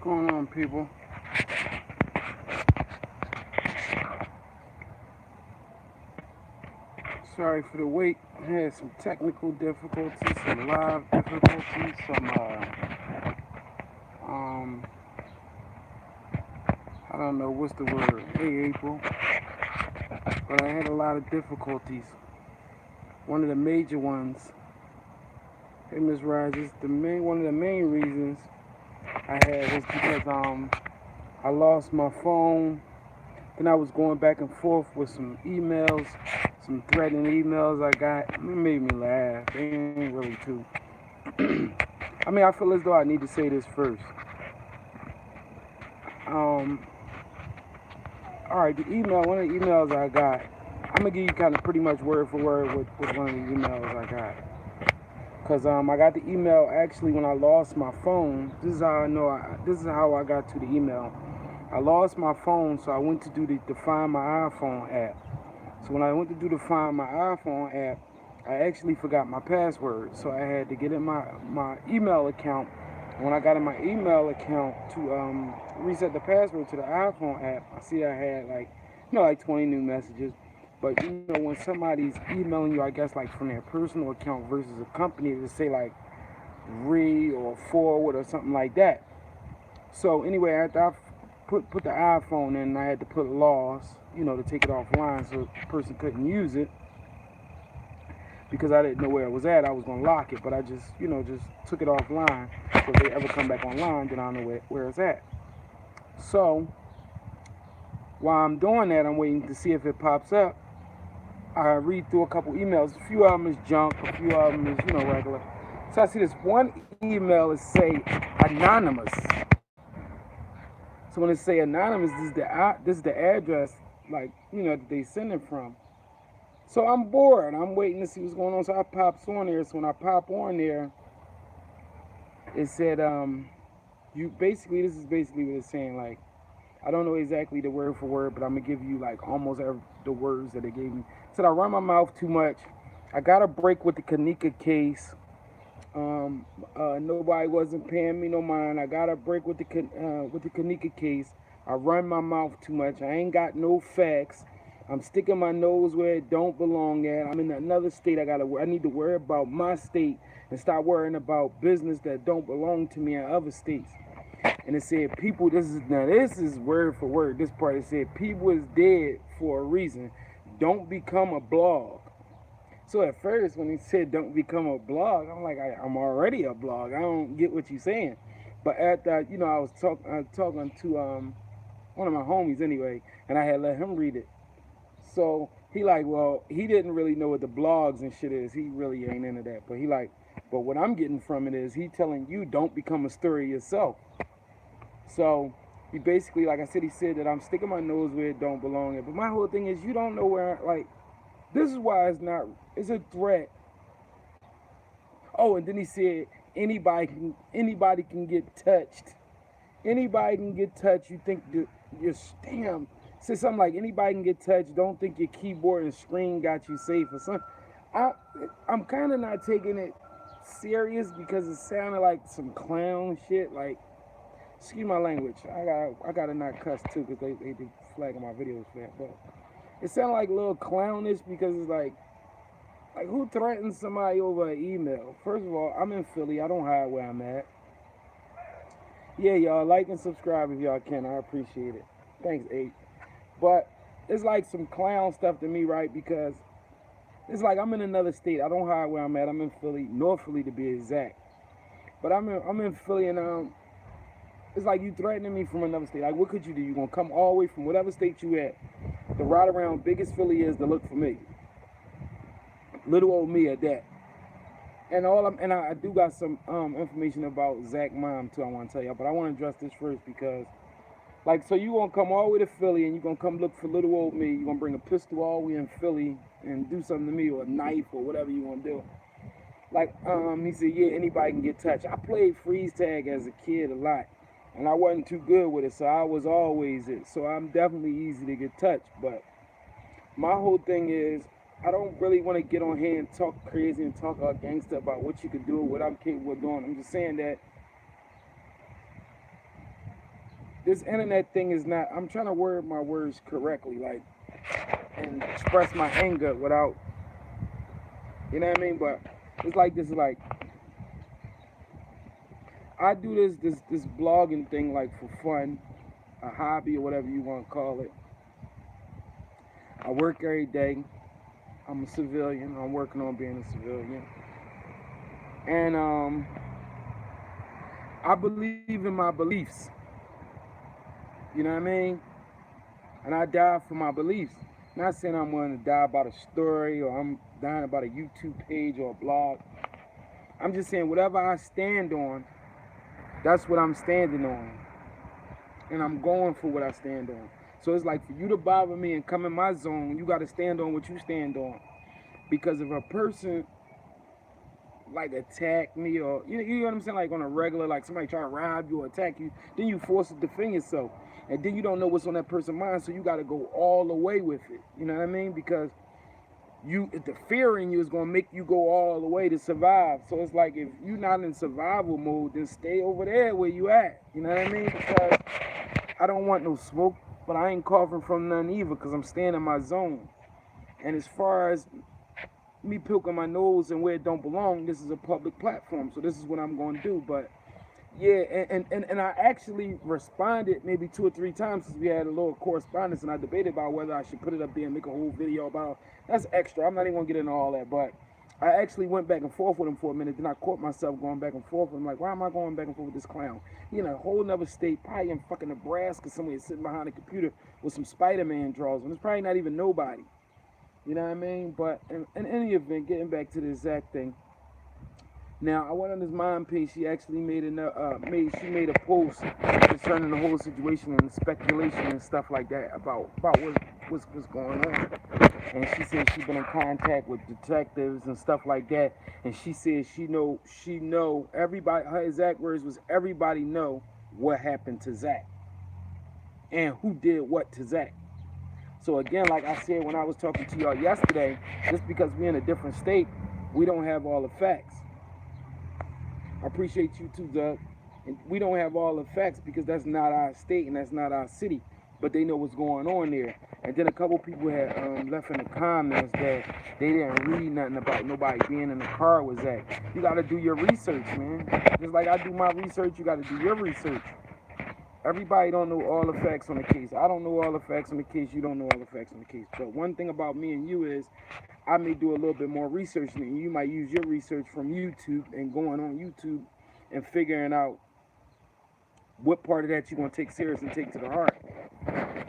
Going on, people? Sorry for the wait. I had some technical difficulties, some live difficulties, um, I don't know what's the word. Hey, April. But I had a lot of difficulties. One of the major ones, hey, Miss Rogers, one of the main reasons I had was because I lost my phone. Then I was going back and forth with some emails, some threatening emails I got. It made me laugh. They ain't really too. I mean, I feel as though I need to say this first. Um, all right, one of the emails I got, I'm gonna give you kind of pretty much word for word with one of the emails I got. Cause I got the email actually when I lost my phone. This is how I know. This is how I got to the email. I lost my phone, so I went to do the Find My iPhone app. So when I went to do the Find My iPhone app, I actually forgot my password. So I had to get in my email account. When I got in my email account to reset the password to the iPhone app, I see I had like 20 new messages. But when somebody's emailing you, I guess like from their personal account versus a company, to say like re or forward or something like that. So anyway, after I put the iPhone in, I had to put lost, to take it offline so the person couldn't use it because I didn't know where it was at. I was gonna lock it, but I just took it offline. So if they ever come back online, then I know where it's at. So while I'm doing that, I'm waiting to see if it pops up. I read through a couple emails. A few of them is junk. A few of them is regular. So I see this one email is say anonymous. So when it say anonymous, this is the address that they send it from. So I'm bored. I'm waiting to see what's going on. So I pops on there. So when I pop on there, it said you basically this is basically what it's saying. Like, I don't know exactly the word for word, but I'm gonna give you like almost the words that it gave me. It said I run my mouth too much. I got a break with the Kanika case. Nobody wasn't paying me no mind. I got a break with the Kanika case. I run my mouth too much. I ain't got no facts. I'm sticking my nose where it don't belong at. I'm in another state. I need to worry about my state and stop worrying about business that don't belong to me in other states. And it said people. This is word for word. This part it said people is dead for a reason. Don't become a blog. So at first, when he said don't become a blog, I'm like, I'm already a blog. I don't get what you're saying. But after, I was talking to one of my homies anyway, and I had let him read it. So he like, well, he didn't really know what the blogs and shit is. He really ain't into that. But he like, but what I'm getting from it is he telling you don't become a story yourself. So he basically, like I said, he said that I'm sticking my nose where it don't belong. But my whole thing is you don't know where, like, this is why it's a threat. Oh, and then he said anybody can get touched. Anybody can get touched. You think you're damn. Said something like anybody can get touched. Don't think your keyboard and screen got you safe or something. I'm kind of not taking it serious because it sounded like some clown shit. Like, excuse my language. I gotta not cuss too because they flagging my videos for that. But it sounded like a little clownish because it's like who threatens somebody over an email? First of all, I'm in Philly. I don't hide where I'm at. Yeah, y'all like and subscribe if y'all can. I appreciate it. Thanks, 8. But it's like some clown stuff to me, right? Because it's like I'm in another state. I don't hide where I'm at. I'm in Philly, North Philly to be exact. But I'm in Philly, and it's like you threatening me from another state. Like, what could you do? You gonna come all the way from whatever state you at to ride around big as Philly is to look for me? Little old me at that. And I do got some information about Zack mom too. I want to tell y'all, but I want to address this first because, like, so you gonna come all the way to Philly and you gonna come look for little old me. You gonna bring a pistol all the way in Philly and do something to me, or a knife or whatever you want to do. Like, he said, yeah, anybody can get touched. I played freeze tag as a kid a lot, and I wasn't too good with it, so I was always it. So I'm definitely easy to get touched. But my whole thing is, I don't really want to get on here and talk crazy and talk all gangster about what you can do or what I'm capable of doing. I'm just saying that this internet thing is not. I'm trying to word my words correctly, like, and express my anger without, you know what I mean. But it's like this, like I do this blogging thing like for fun, a hobby or whatever you want to call it. I work every day. I'm a civilian. I'm working on being a civilian, and I believe in my beliefs. You know what I mean? And I die for my beliefs. Not saying I'm willing to die about a story or I'm dying about a YouTube page or a blog. I'm just saying whatever I stand on, that's what I'm standing on. And I'm going for what I stand on. So it's like for you to bother me and come in my zone, you got to stand on what you stand on. Because if a person like attack me or you know what I'm saying, like on a regular, like somebody try to rob you or attack you, then you force to defend yourself, and then you don't know what's on that person's mind, so you got to go all the way with it. You know what I mean? Because the fear in you is gonna make you go all the way to survive. So it's like if you're not in survival mode, then stay over there where you at. You know what I mean? Because I don't want no smoke, but I ain't coughing from none either because I'm staying in my zone. And as far as me poking my nose and where it don't belong, this is a public platform, so this is what I'm going to do. But yeah, and I actually responded maybe 2 or 3 times since we had a little correspondence, and I debated about whether I should put it up there and make a whole video about that's extra. I'm not even going to get into all that, but I actually went back and forth with him for a minute. Then I caught myself going back and forth. I'm like, why am I going back and forth with this clown? He in a whole nother state, probably in fucking Nebraska, somewhere sitting behind a computer with some Spider-Man drawers, and it's probably not even nobody. You know what I mean? But in any event, getting back to the Zack thing. Now, I went on his mom page. She actually made a post concerning the whole situation and speculation and stuff like that about what's going on. And she said she's been in contact with detectives and stuff like that. And she said she know everybody. Her exact words was everybody know what happened to Zack and who did what to Zack. So again, like I said when I was talking to y'all yesterday, just because we're in a different state, we don't have all the facts. I appreciate you too, Doug. And we don't have all the facts because that's not our state and that's not our city. But they know what's going on there. And then a couple people had left in the comments that they didn't read nothing about nobody being in the car with Zack. You got to do your research, man. Just like I do my research, you got to do your research. Everybody don't know all the facts on the case. I don't know all the facts on the case. You don't know all the facts on the case. But one thing about me and you is I may do a little bit more research than you. You might use your research from YouTube and going on YouTube and figuring out what part of that you're gonna take serious and take to the heart.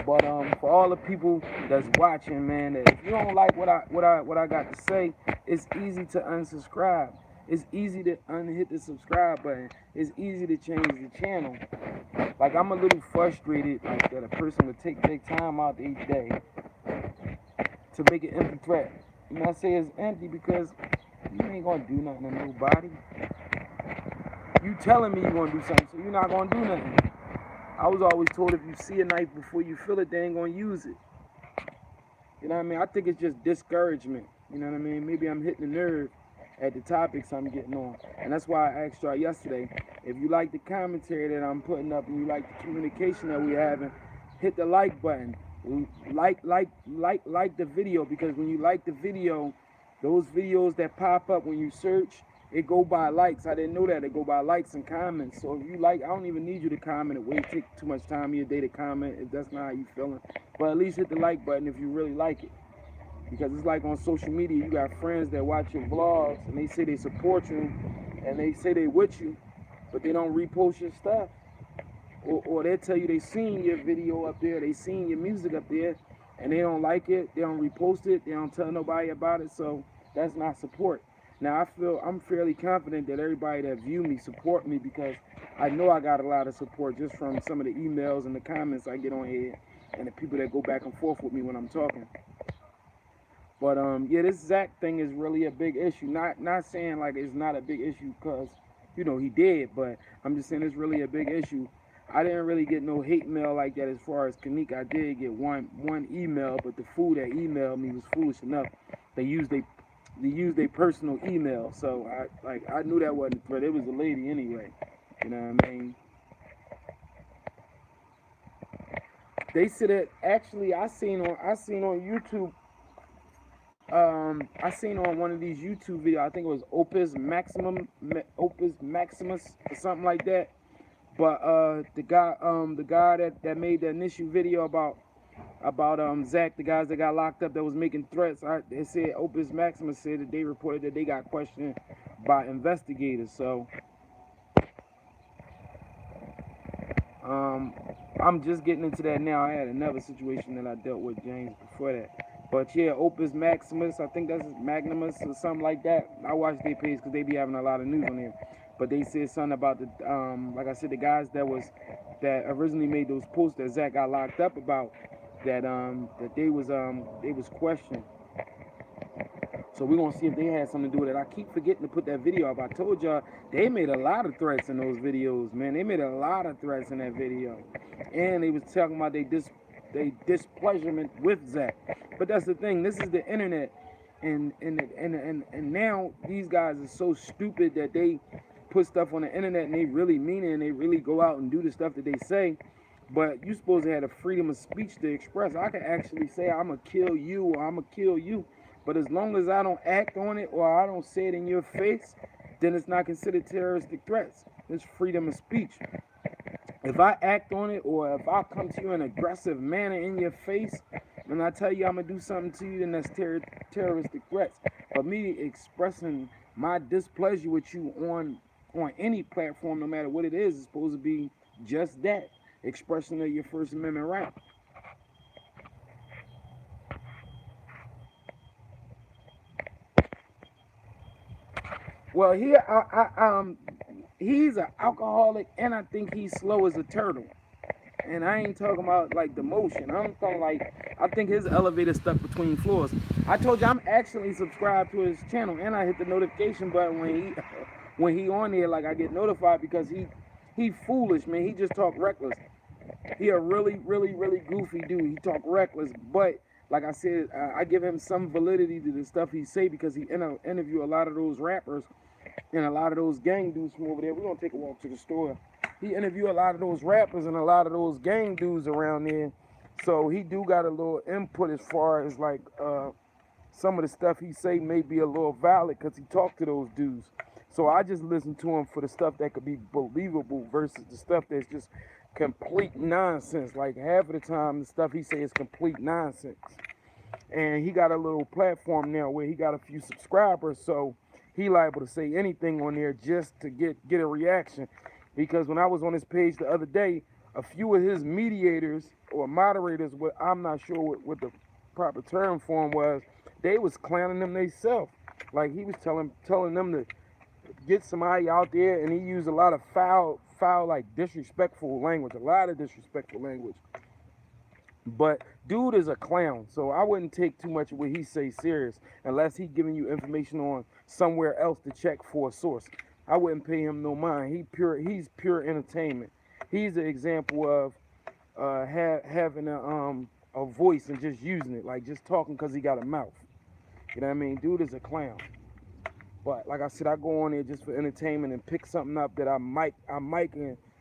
But for all the people that's watching, man, if you don't like what I got to say, it's easy to unsubscribe. It's easy to unhit the subscribe button. It's easy to change the channel. Like I'm a little frustrated like that a person would take their time out each day to make an empty threat. You know, I say it's empty because you ain't gonna do nothing to nobody. You telling me you're gonna do something, so you're not gonna do nothing. I was always told if you see a knife before you feel it, they ain't gonna use it. You know what I mean? I think it's just discouragement. You know what I mean? Maybe I'm hitting the nerve at the topics I'm getting on. And that's why I asked y'all yesterday, if you like the commentary that I'm putting up and you like the communication that we having, hit the like button. Like the video, because when you like the video, those videos that pop up when you search, it go by likes. I didn't know that. It go by likes and comments. So if you like, I don't even need you to comment. It won't take too much time in your day to comment if that's not how you feeling. But at least hit the like button if you really like it. Because it's like on social media, you got friends that watch your vlogs and they say they support you and they say they with you, but they don't repost your stuff. Or they tell you they seen your video up there, they seen your music up there, and they don't like it, they don't repost it, they don't tell nobody about it, so that's not support. Now I'm fairly confident that everybody that view me support me because I know I got a lot of support just from some of the emails and the comments I get on here and the people that go back and forth with me when I'm talking. But yeah, this Zack thing is really a big issue. Not saying like it's not a big issue because he did, but I'm just saying it's really a big issue. I didn't really get no hate mail like that as far as Kanik. I did get one email, but the fool that emailed me was foolish enough. They used their personal email, so I knew that wasn't a threat. It was a lady anyway. You know what I mean? They said that actually I seen on YouTube. I seen on one of these YouTube videos. I think it was Opus Maximus or something like that. But the guy that made the initial video about Zack, the guys that got locked up that was making threats. They said Opus Maximus said that they reported that they got questioned by investigators. So I'm just getting into that now. I had another situation that I dealt with James before that. But yeah, Opus Maximus, I think that's Magnimus or something like that. I watch their page because they be having a lot of news on there. But they said something about the like I said, the guys that originally made those posts that Zack got locked up about, that they was questioned. So we're gonna see if they had something to do with it. I keep forgetting to put that video up. I told y'all they made a lot of threats in those videos, man. They made a lot of threats in that video. And they was talking about they displeasurement with Zack. But that's the thing, this is the internet. And now these guys are so stupid that they put stuff on the internet and they really mean it and they really go out and do the stuff that they say. But you supposed to have the freedom of speech to express. I can actually say I'm gonna kill you or I'm gonna kill you. But as long as I don't act on it or I don't say it in your face, then it's not considered terroristic threats. It's freedom of speech. If I act on it or if I come to you in an aggressive manner in your face and I tell you I'm going to do something to you, then that's terroristic threats. But me expressing my displeasure with you on any platform, no matter what it is supposed to be just that, expression of your First Amendment right. Well, here, he's an alcoholic, and I think he's slow as a turtle. And I ain't talking about like the motion. I'm talking like I think his elevator stuck between floors. I told you I'm actually subscribed to his channel, and I hit the notification button when he on there. Like I get notified because he foolish, man. He just talk reckless. He a really goofy dude. He talk reckless, but like I said, I give him some validity to the stuff he say because he interview a lot of those rappers and a lot of those gang dudes from over there. We're going to take a walk to the store. He interviewed a lot of those rappers and a lot of those gang dudes around there. So he do got a little input as far as like some of the stuff he say may be a little valid because he talked to those dudes. So I just listen to him for the stuff that could be believable versus the stuff that's just complete nonsense. Like half of the time the stuff he say is complete nonsense. And he got a little platform now where he got a few subscribers, so he liable to say anything on there just to get a reaction. Because when I was on his page the other day, a few of his mediators or moderators, I'm not sure what the proper term for him was, they was clowning them themselves. Like he was telling them to get somebody out there, and he used a lot of foul, like disrespectful language, a lot of disrespectful language. But dude is a clown, so I wouldn't take too much of what he say serious unless he giving you information on somewhere else to check for a source. I wouldn't pay him no mind. He's pure entertainment. He's an example of having a voice and just using it, like just talking because he got a mouth. You know what I mean? Dude is a clown. But like I said, I go on there just for entertainment and pick something up that I might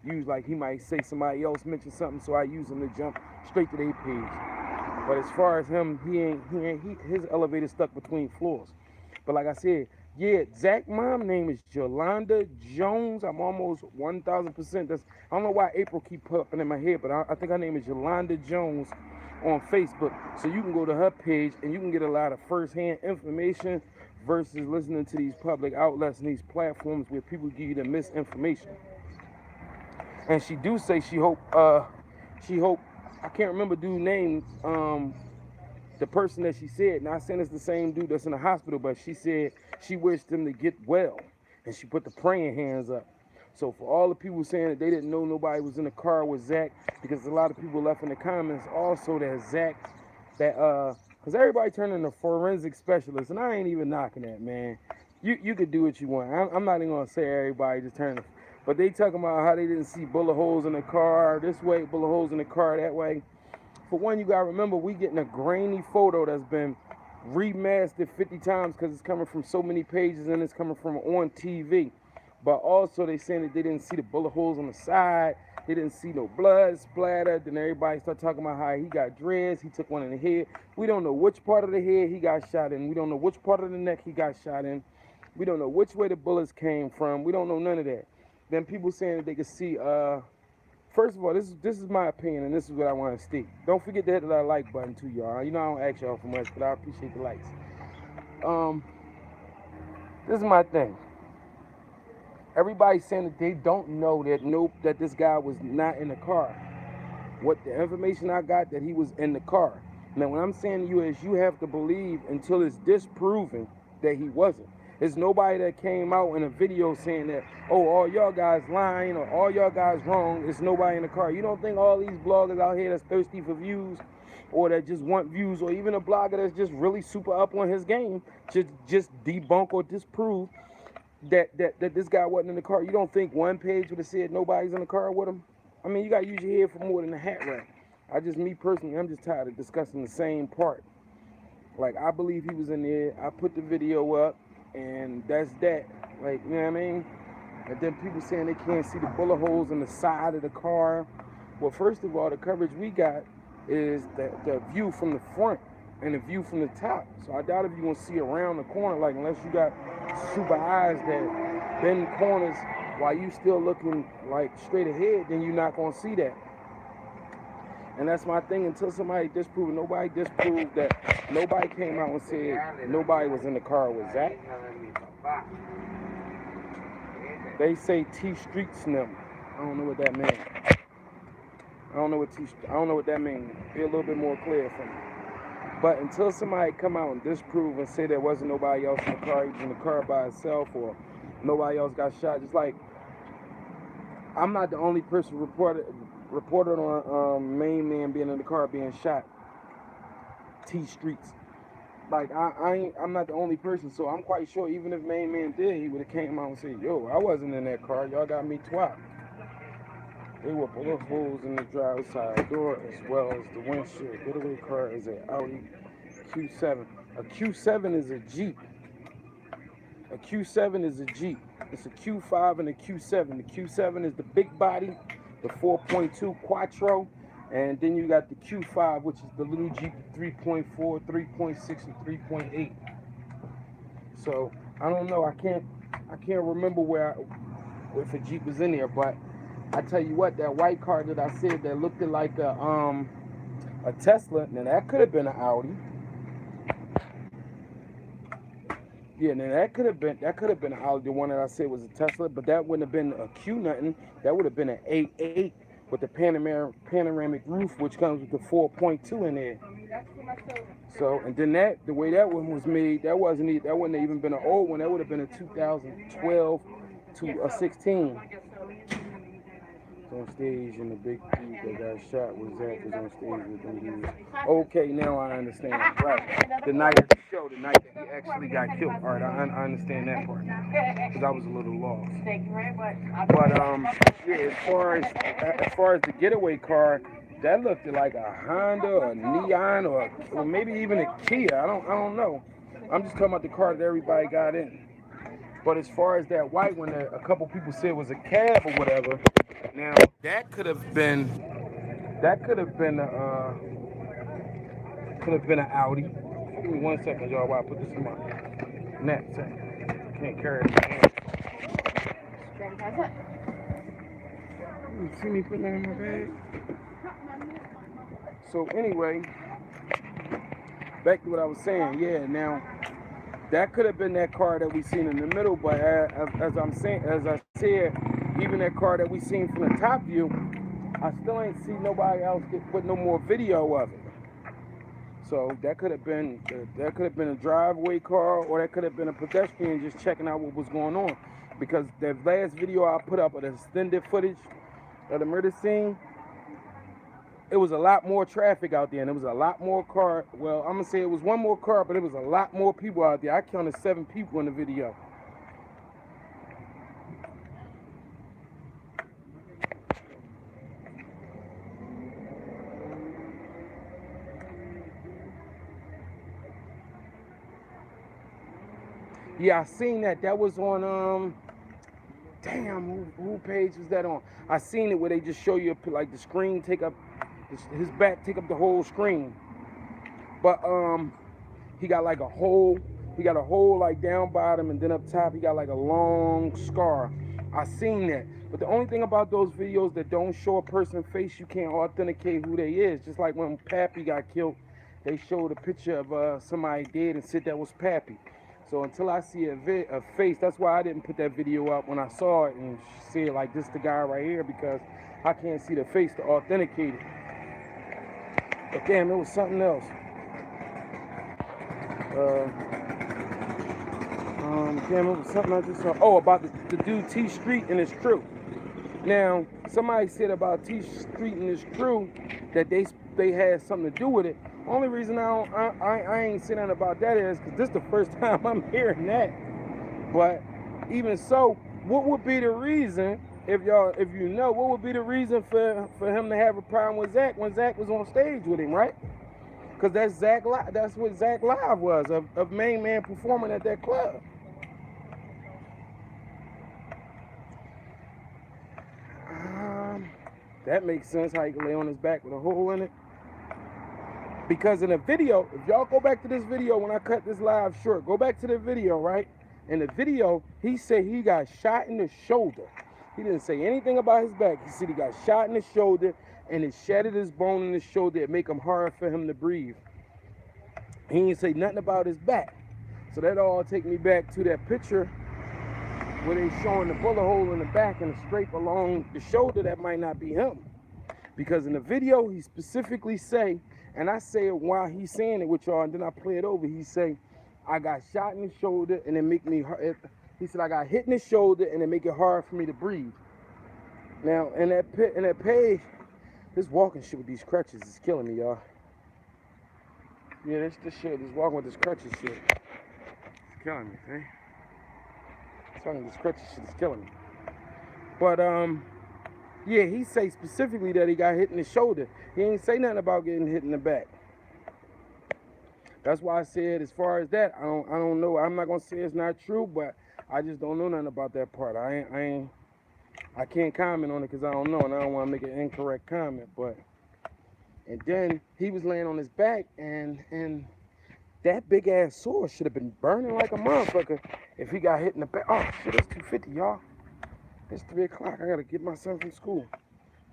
use. Like he might say somebody else mentioned something, so I use him to jump straight to their page. But as far as him, his elevator stuck between floors. But like I said, yeah, Zack mom name is Yolanda Jones. I'm almost 1,000%. I don't know why April keep popping in my head, but I think her name is Yolanda Jones on Facebook. So you can go to her page and you can get a lot of first-hand information versus listening to these public outlets and these platforms where people give you the misinformation. And she do say she hope, I can't remember dude's name, the person that she said, now I saying it's the same dude that's in the hospital, but she said she wished him to get well, and she put the praying hands up. So for all the people saying that they didn't know nobody was in the car with Zack, because a lot of people left in the comments also that Zack, because everybody turned into forensic specialists, and I ain't even knocking that, man. You could do what you want. I'm not even going to say everybody just turned, but they talking about how they didn't see bullet holes in the car this way, bullet holes in the car that way. For one, you got to remember, we getting a grainy photo that's been remastered 50 times because it's coming from so many pages and it's coming from on TV. But also they saying that they didn't see the bullet holes on the side. He didn't see no blood splatter. Then everybody started talking about how he got dreads. He took one in the head. We don't know which part of the head he got shot in. We don't know which part of the neck he got shot in. We don't know which way the bullets came from. We don't know none of that. Then people saying that they could see. First of all, this is my opinion, and this is what I want to state. Don't forget to hit that like button too, y'all. You know I don't ask y'all for much, but I appreciate the likes. This is my thing. Everybody's saying that they don't know that this guy was not in the car. What the information I got that he was in the car. Now, what I'm saying to you is you have to believe until it's disproven that he wasn't. There's nobody that came out in a video saying that, oh, all y'all guys lying or all y'all guys wrong. There's nobody in the car. You don't think all these bloggers out here that's thirsty for views or that just want views, or even a blogger that's just really super up on his game, just debunk or disprove that this guy wasn't in the car? You don't think one page would have said nobody's in the car with him? I mean, you got to use your head for more than a hat rack. Me personally, I'm just tired of discussing the same part. Like, I believe he was in there. I put the video up, and that's that. Like, you know what I mean? And then people saying they can't see the bullet holes in the side of the car. Well, first of all, the coverage we got is the view from the front and the view from the top. So I doubt if you're going to see around the corner, like, unless you got super eyes that bend corners while you still looking like straight ahead, then you're not going to see that. And that's my thing. Until somebody disproved, nobody disproved that nobody came out and said nobody was in the car with Zack. They say T Street Snim. I don't know what that means. I don't know what that means. Be a little bit more clear for me. But until somebody come out and disprove and say there wasn't nobody else in the car, he was in the car by himself, or nobody else got shot, just like I'm not the only person reported on Main Man being in the car being shot. T Streets. Like I'm not the only person, so I'm quite sure even if Main Man did, he would have came out and said, "Yo, I wasn't in that car. Y'all got me twat." There were bullet holes in the driver's side door as well as the windshield. Getaway car is an Audi Q7. A Q7 is a Jeep. A Q7 is a Jeep. It's a Q5 and a Q7. The Q7 is the big body, the 4.2 Quattro, and then you got the Q5, which is the little Jeep, 3.4, 3.6, and 3.8. So I don't know. I can't remember if a Jeep was in there, but I tell you what, that white car that I said that looked like a Tesla, now that could have been an Audi. Yeah, now that could have been an Audi. The one that I said was a Tesla, but that wouldn't have been a Q nothing. That would have been an 8.8 with the panoramic roof, which comes with the 4.2 in there. So, and then the way that one was made, that wouldn't even been an old one. That would have been a 2012 to a 16. On stage, and the big dude that got shot was Zack was on stage with them dudes. Okay, now I understand. Right. The night of the show, the night that he actually got killed. All right, I understand that part because I was a little lost. Thank you very much. But yeah, as far as the getaway car, that looked like a Honda or a Neon or maybe even a Kia. I don't know. I'm just talking about the car that everybody got in. But as far as that white one that a couple people said was a cab or whatever, now that could have been an Audi. Give me 1 second, y'all, while I put this in my knapsack. Can't carry it in my hand. You see me putting that in my bag? So anyway, back to what I was saying. Yeah, now that could have been that car that we seen in the middle, but as I said, even that car that we seen from the top view, I still ain't see nobody else put no more video of it. So that could have been a driveway car, or that could have been a pedestrian just checking out what was going on. Because the last video I put up of the extended footage of the murder scene, it was a lot more traffic out there, and it was a lot more car. Well, I'm gonna say it was one more car, but it was a lot more people out there. I counted 7 people in the video. Yeah, I seen that. That was on damn, who page was that on? I seen it where they just show you like the screen take up, his back take up the whole screen. But he got like a hole. He got a hole like down bottom, and then up top he got like a long scar. I seen that. But the only thing about those videos that don't show a person's face, you can't authenticate who they is. Just like when Pappy got killed, they showed a picture of somebody dead and said that was Pappy. So until I see a face, that's why I didn't put that video up when I saw it and see it like this the guy right here, because I can't see the face to authenticate it. But damn, it was something else. Damn, it was something I just saw. Oh, about the dude T Street and his crew. Now, somebody said about T Street and his crew that they had something to do with it. Only reason I ain't saying nothing about that is because this is the first time I'm hearing that. But even so, what would be the reason, if you know, what would be the reason for him to have a problem with Zack when Zack was on stage with him, right? Because that's Zack Live. That's what Zack Live was, of main man performing at that club. That makes sense how he can lay on his back with a hole in it. Because in the video, if y'all go back to this video when I cut this live short, go back to the video, right? In the video, he said he got shot in the shoulder. He didn't say anything about his back. He said he got shot in the shoulder and it shattered his bone in his shoulder. It make him hard for him to breathe. He didn't say nothing about his back. So that all take me back to that picture where they showing the bullet hole in the back and a scrape along the shoulder. That might not be him. Because in the video, he specifically say, and I say it while he's saying it with y'all, and then I play it over, he say, I got shot in the shoulder and it make me hard. He said, I got hit in the shoulder and it make it hard for me to breathe. Now, in that page, this walking shit with these crutches is killing me, y'all. Yeah, this shit, this walking with this crutches shit, it's killing me, see? This crutches shit is killing me. But, yeah, he say specifically that he got hit in the shoulder. He ain't say nothing about getting hit in the back. That's why I said, as far as that, I don't know. I'm not gonna say it's not true, but I just don't know nothing about that part. I can't comment on it because I don't know, and I don't want to make an incorrect comment. But and then he was laying on his back, and that big ass sword should have been burning like a motherfucker if he got hit in the back. Oh shit, it's 2:50, y'all. It's 3 o'clock. I gotta get my son from school.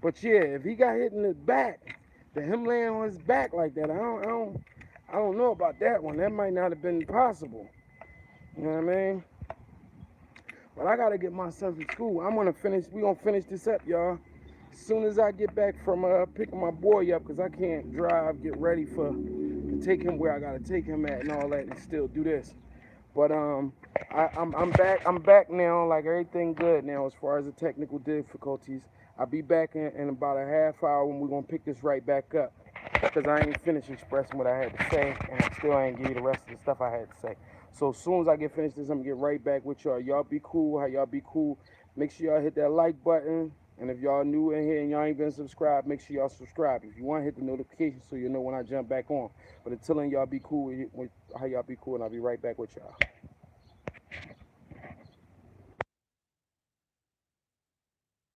But yeah, if he got hit in the back, then him laying on his back like that, I don't know about that one. That might not have been possible. You know what I mean? But I gotta get my son from school. We gonna finish this up, y'all. As soon as I get back from picking my boy up, because I can't drive, get ready to take him where I gotta take him at and all that, and still do this. But I'm back now, like everything good now as far as the technical difficulties. I'll be back in about a half hour when we're gonna pick this right back up. Because I ain't finished expressing what I had to say, and I still ain't give you the rest of the stuff I had to say. So as soon as I get finished this, I'm gonna get right back with y'all. Y'all be cool, how y'all be cool. Make sure y'all hit that like button. And if y'all new in here and y'all ain't been subscribed, make sure y'all subscribe. If you want, hit the notification so you know when I jump back on. But until then, y'all be cool with how y'all be cool, and I'll be right back with y'all.